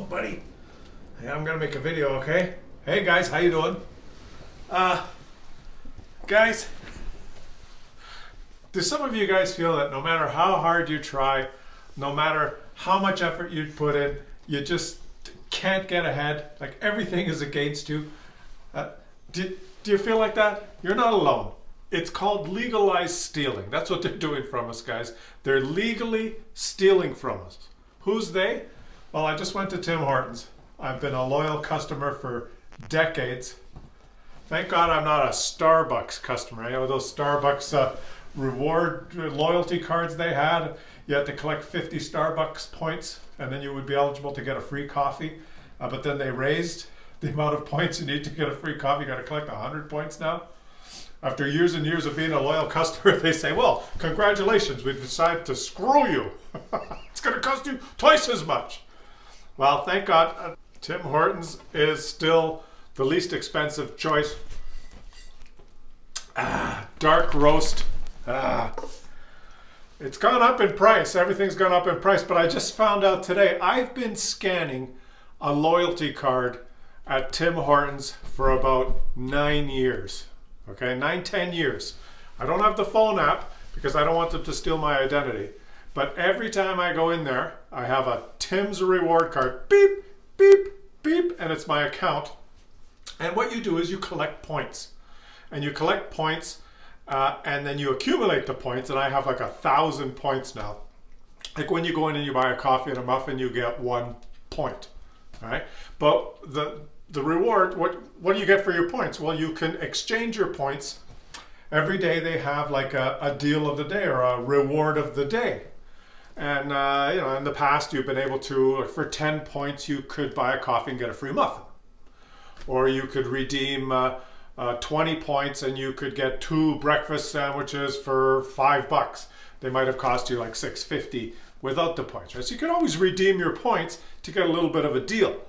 buddy. Hey, I'm gonna make a video, okay? Hey guys, how you doing? Guys, do some of you guys feel that no matter how hard you try, no matter how much effort you put in, you just can't get ahead? Like everything is against you. Do you feel like that? You're not alone. It's called legalized stealing. That's what they're doing from us, guys. They're legally stealing from us. Who's they? Well, I just went to Tim Hortons. I've been a loyal customer for decades. Thank God I'm not a Starbucks customer. I know those Starbucks reward loyalty cards they had. You had to collect 50 Starbucks points and then you would be eligible to get a free coffee. But then they raised the amount of points you need to get a free coffee. You got to collect 100 points now. After years and years of being a loyal customer, they say, well, congratulations, we've decided to screw you. It's going to cost you twice as much. Well, thank God, Tim Hortons is still the least expensive choice. Dark roast. It's gone up in price. Everything's gone up in price. But I just found out today, I've been scanning a loyalty card at Tim Hortons for about 9 years. Okay, 9-10 years. I don't have the phone app because I don't want them to steal my identity. But every time I go in there, I have a Tim's reward card. Beep, beep, beep, and it's my account. And what you do is you collect points. And you collect points, and then you accumulate the points, and I have like 1,000 points now. Like when you go in and you buy a coffee and a muffin, you get 1 point. All right? But the reward, what do you get for your points? Well, you can exchange your points. Every day they have like a deal of the day or a reward of the day. And you know, in the past you've been able to, for 10 points, you could buy a coffee and get a free muffin. Or you could redeem 20 points and you could get 2 breakfast sandwiches for $5. They might have cost you like $6.50 without the points, right? So you can always redeem your points to get a little bit of a deal.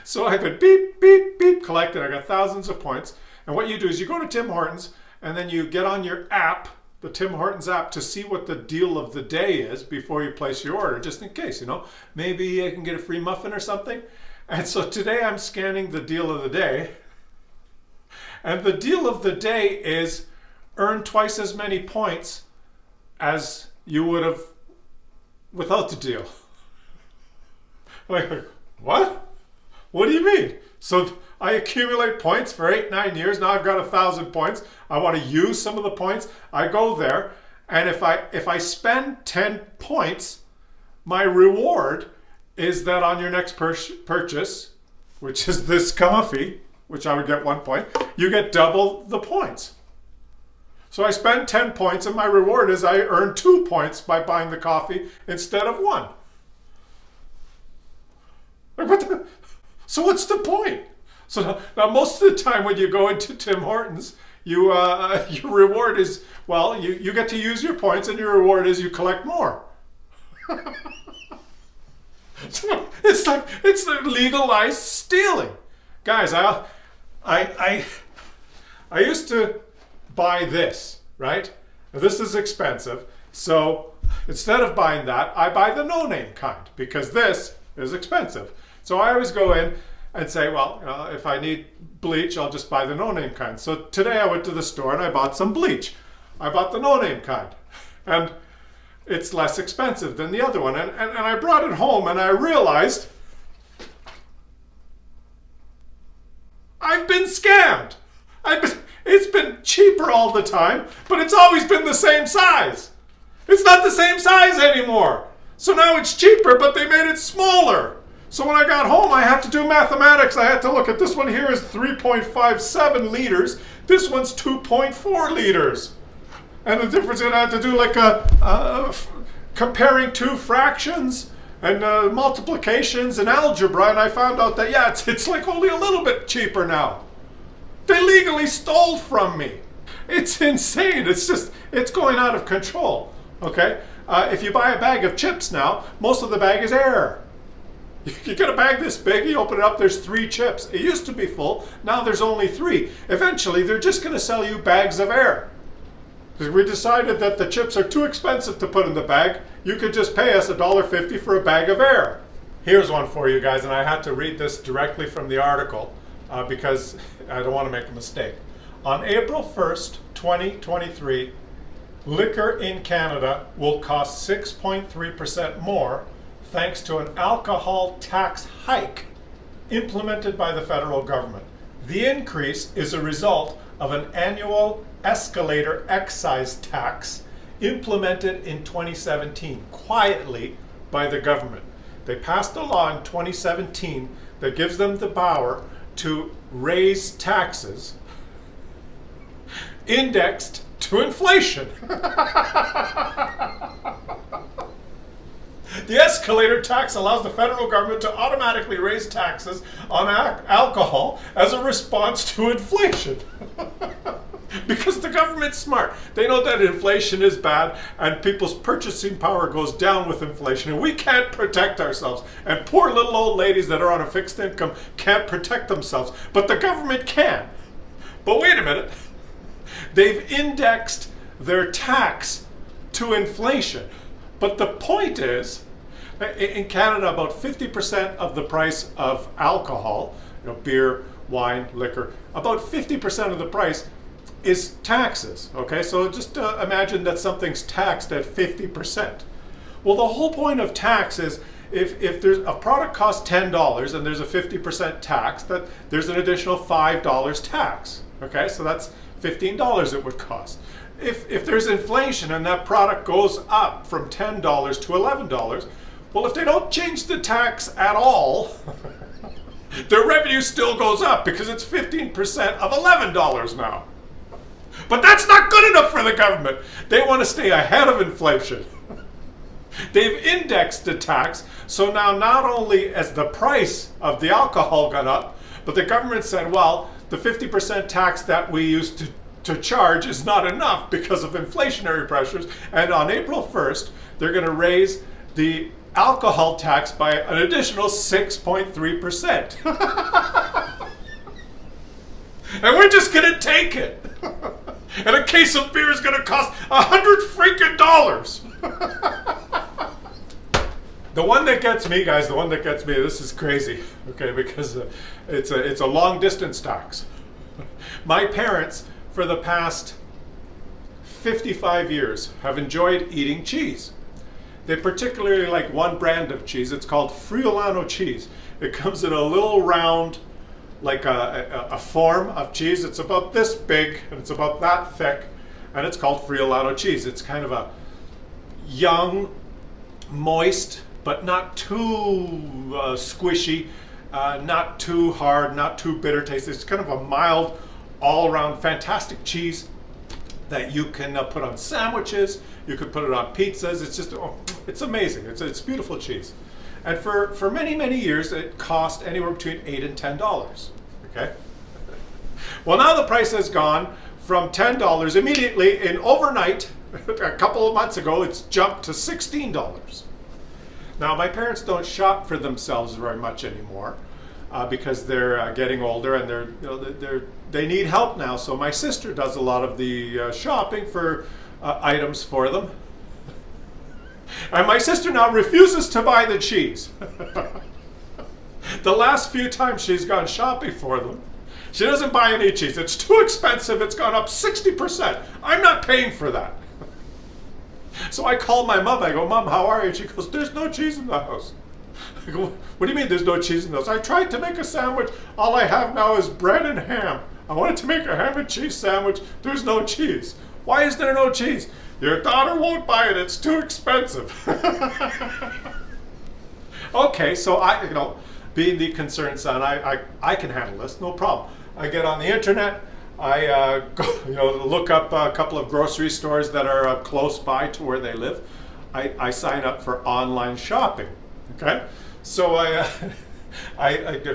So I've been beep, beep, beep collected. I got thousands of points. And what you do is you go to Tim Hortons and then you get on your app, the Tim Hortons app, to see what the deal of the day is before you place your order, just in case, you know, maybe I can get a free muffin or something. And so today I'm scanning the deal of the day. And the deal of the day is earn twice as many points as you would have without the deal. Like, what? What do you mean? So I accumulate points for 8-9 years. Now I've got 1,000 points. I want to use some of the points. I go there, and if I spend 10 points, my reward is that on your next purchase, which is this coffee, which I would get 1 point, you get double the points. So I spend 10 points, and my reward is I earn 2 points by buying the coffee instead of 1. So what's the point? So now most of the time when you go into Tim Hortons, your reward is, well, you get to use your points and your reward is you collect more. So it's like legalized stealing. Guys, I used to buy this, right? This is expensive. So instead of buying that, I buy the no-name kind because this is expensive. So I always go in and say, well, if I need bleach, I'll just buy the no-name kind. So today I went to the store and I bought some bleach. I bought the no-name kind. And it's less expensive than the other one. And I brought it home and I realized I've been scammed. It's been cheaper all the time, but it's always been the same size. It's not the same size anymore. So now it's cheaper, but they made it smaller. So when I got home, I had to do mathematics. I had to look at this one here is 3.57 liters. This one's 2.4 liters. And the difference, I had to do like comparing 2 fractions and multiplications and algebra. And I found out that, yeah, it's like only a little bit cheaper now. They legally stole from me. It's insane. It's going out of control. Okay? If you buy a bag of chips now, most of the bag is air. You get a bag this big, you open it up, there's 3 chips. It used to be full, now there's only 3. Eventually, they're just going to sell you bags of air. Because we decided that the chips are too expensive to put in the bag. You could just pay us $1.50 for a bag of air. Here's one for you guys, and I had to read this directly from the article because I don't want to make a mistake. On April 1st, 2023, liquor in Canada will cost 6.3% more thanks to an alcohol tax hike implemented by the federal government. The increase is a result of an annual escalator excise tax implemented in 2017 quietly by the government. They passed a law in 2017 that gives them the power to raise taxes indexed to inflation. The escalator tax allows the federal government to automatically raise taxes on alcohol as a response to inflation. Because the government's smart. They know that inflation is bad and people's purchasing power goes down with inflation, and we can't protect ourselves. And poor little old ladies that are on a fixed income can't protect themselves, but the government can. But wait a minute. They've indexed their tax to inflation. But the point is, in Canada, about 50% of the price of alcohol, beer, wine, liquor, about 50% of the price is taxes. Okay, so just imagine that something's taxed at 50%. Well, the whole point of tax is if there's a product costs $10 and there's a 50% tax, that there's an additional $5 tax. Okay, so that's $15 it would cost. If there's inflation and that product goes up from $10 to $11, well, if they don't change the tax at all, their revenue still goes up because it's 15% of $11 now. But that's not good enough for the government. They want to stay ahead of inflation. They've indexed the tax, so now not only has the price of the alcohol gone up, but the government said, well, the 50% tax that we used to charge is not enough because of inflationary pressures, and on April 1st, they're going to raise the alcohol tax by an additional 6.3%. And we're just going to take it. And a case of beer is going to cost $100 freaking dollars. The one that gets me, guys, this is crazy, okay, because it's a long distance tax. My parents, for the past 55 years, have enjoyed eating cheese. They particularly like one brand of cheese. It's called Friulano cheese. It comes in a little round, like a form of cheese. It's about this big and it's about that thick, and it's called Friulano cheese. It's kind of a young, moist, but not too squishy, not too hard, not too bitter taste. It's kind of a mild, all-around fantastic cheese that you can put on sandwiches. You could put it on pizzas. It's just, it's amazing. It's beautiful cheese. And for many, many years, it cost anywhere between $8 and $10. Okay? Well, now the price has gone from $10 immediately in overnight. A couple of months ago, it's jumped to $16. Now, my parents don't shop for themselves very much anymore because they're getting older and they need help now. So my sister does a lot of the shopping for items for them. And my sister now refuses to buy the cheese. The last few times she's gone shopping for them, she doesn't buy any cheese. It's too expensive. It's gone up 60%. I'm not paying for that. So I called my mom. I go, Mom, how are you? And she goes, there's no cheese in the house. I go, what do you mean there's no cheese in the house? I tried to make a sandwich. All I have now is bread and ham. I wanted to make a ham and cheese sandwich. There's no cheese. Why is there no cheese? Your daughter won't buy it. It's too expensive. Okay, so I, being the concerned son, I can handle this, no problem. I get on the internet. I go, look up a couple of grocery stores that are close by to where they live. I sign up for online shopping. Okay, so I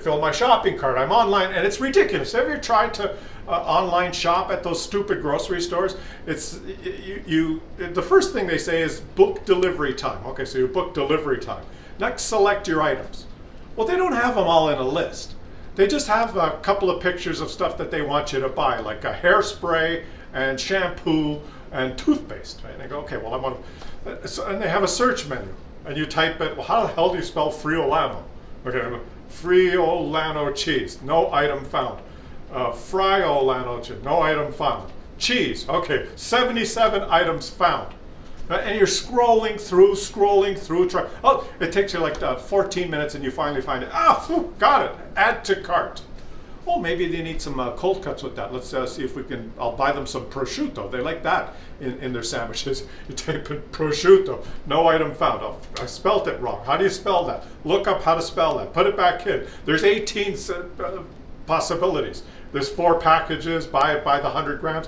fill my shopping cart. I'm online, and it's ridiculous. Have you tried to online shop at those stupid grocery stores? It's the first thing they say is book delivery time. Okay, so you book delivery time. Next, select your items. Well, they don't have them all in a list. They just have a couple of pictures of stuff that they want you to buy, like a hairspray and shampoo and toothpaste. Right? And they go, okay, well, I want to, and they have a search menu. and you type it, well, how the hell do you spell Friulano? Okay, Friulano cheese, no item found. Friulano cheese, no item found. Cheese, okay, 77 items found. And you're scrolling through, oh, it takes you like 14 minutes and you finally find it. Got it, add to cart. Oh, maybe they need some cold cuts with that. Let's see if we can, I'll buy them some prosciutto. They like that in their sandwiches. You type in prosciutto, no item found. Oh, I spelled it wrong. How do you spell that? Look up how to spell that. Put it back in. There's 18 possibilities. There's 4 packages, buy it by the 100 grams.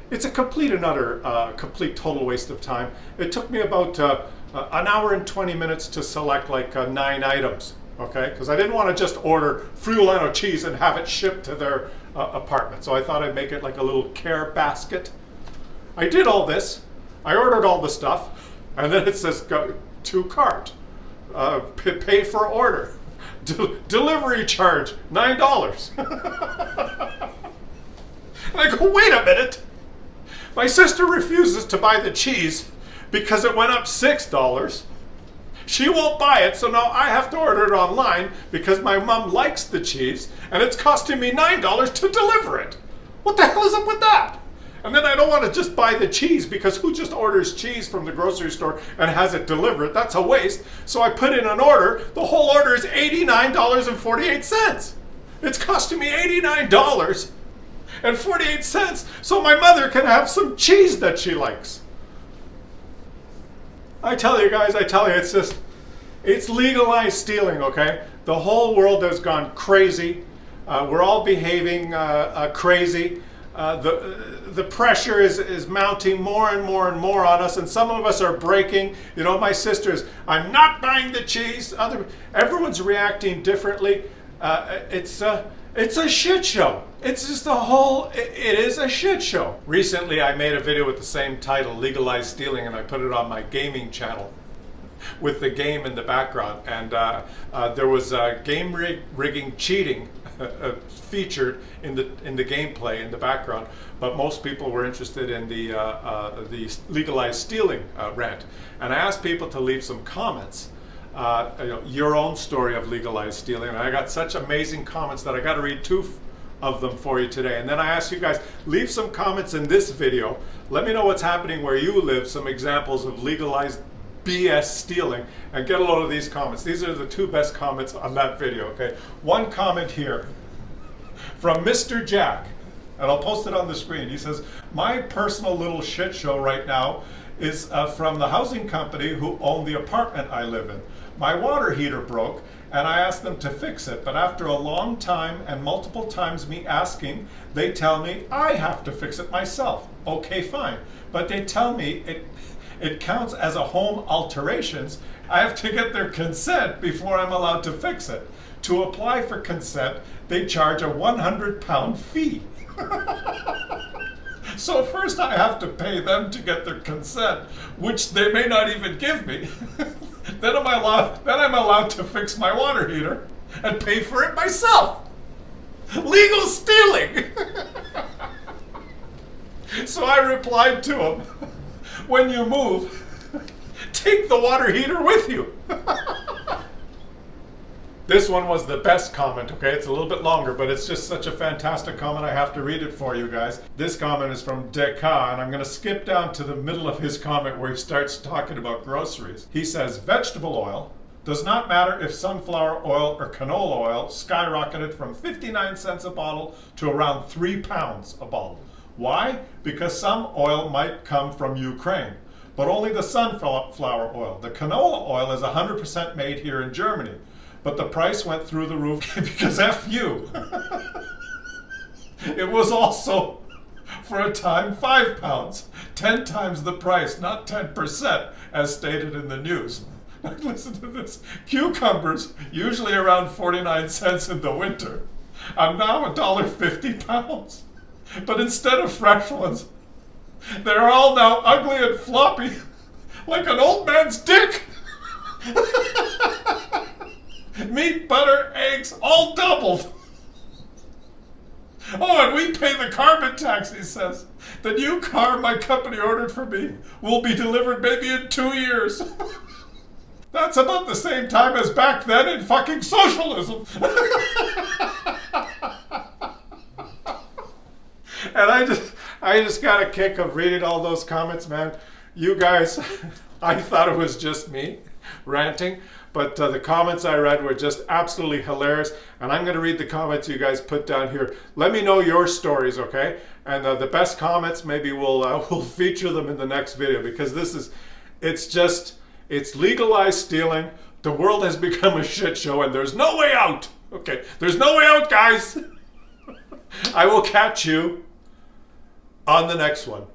It's a complete and utter, complete total waste of time. It took me about an hour and 20 minutes to select like 9 items. Okay, because I didn't want to just order Friulano cheese and have it shipped to their apartment. So I thought I'd make it like a little care basket. I did all this. I ordered all the stuff, and then it says go to cart. Pay for order. Delivery charge $9. And I go, wait a minute. My sister refuses to buy the cheese because it went up $6. She won't buy it, so now I have to order it online because my mom likes the cheese, and it's costing me $9 to deliver it. What the hell is up with that? And then I don't want to just buy the cheese because who just orders cheese from the grocery store and has it delivered? That's a waste. So I put in an order. The whole order is $89.48. It's costing me $89.48 so my mother can have some cheese that she likes. I tell you guys, it's legalized stealing, okay? The whole world has gone crazy. We're all behaving crazy. The pressure is mounting more and more and more on us, and some of us are breaking. You know, my sister's, I'm not buying the cheese. Everyone's reacting differently. It's a shit show. It's just it is a shit show. Recently, I made a video with the same title, Legalized Stealing, and I put it on my gaming channel with the game in the background. And there was game rigging cheating featured in the gameplay in the background, but most people were interested in the legalized stealing rant. And I asked people to leave some comments. Your own story of legalized stealing. And I got such amazing comments that I got to read 2 of them for you today. And then I asked you guys, leave some comments in this video. Let me know what's happening where you live, some examples of legalized BS stealing, and get a load of these comments. These are the 2 best comments on that video, okay? One comment here from Mr. Jack, and I'll post it on the screen. He says, my personal little shit show right now is from the housing company who own the apartment I live in. My water heater broke, and I asked them to fix it, but after a long time and multiple times me asking, they tell me I have to fix it myself. Okay, fine. But they tell me it counts as a home alterations. I have to get their consent before I'm allowed to fix it. To apply for consent, they charge a 100-pound fee. So first I have to pay them to get their consent, which they may not even give me. Then I'm allowed to fix my water heater and pay for it myself. Legal stealing. So I replied to him, when you move, take the water heater with you. This one was the best comment, okay? It's a little bit longer, but it's just such a fantastic comment, I have to read it for you guys. This comment is from Deka, and I'm gonna skip down to the middle of his comment where he starts talking about groceries. He says, vegetable oil does not matter if sunflower oil or canola oil skyrocketed from 59 cents a bottle to around 3 pounds a bottle. Why? Because some oil might come from Ukraine, but only the sunflower oil. The canola oil is 100% made here in Germany. But the price went through the roof because F you. It was also, for a time, 5 pounds, 10 times the price, not 10%, as stated in the news. Listen to this. Cucumbers, usually around 49 cents in the winter, are now $1.50 pounds. But instead of fresh ones, they're all now ugly and floppy, like an old man's dick. Meat, butter, eggs, all doubled. Oh, and we pay the carbon tax, he says. The new car my company ordered for me will be delivered maybe in 2 years. That's about the same time as back then in fucking socialism. And I just got a kick of reading all those comments, man. You guys, I thought it was just me ranting, but the comments I read were just absolutely hilarious. And I'm going to read the comments you guys put down here. Let me know your stories, okay? And the best comments, maybe we'll feature them in the next video, because it's legalized stealing. The world has become a shit show, and there's no way out. Okay, there's no way out, guys. I will catch you on the next one.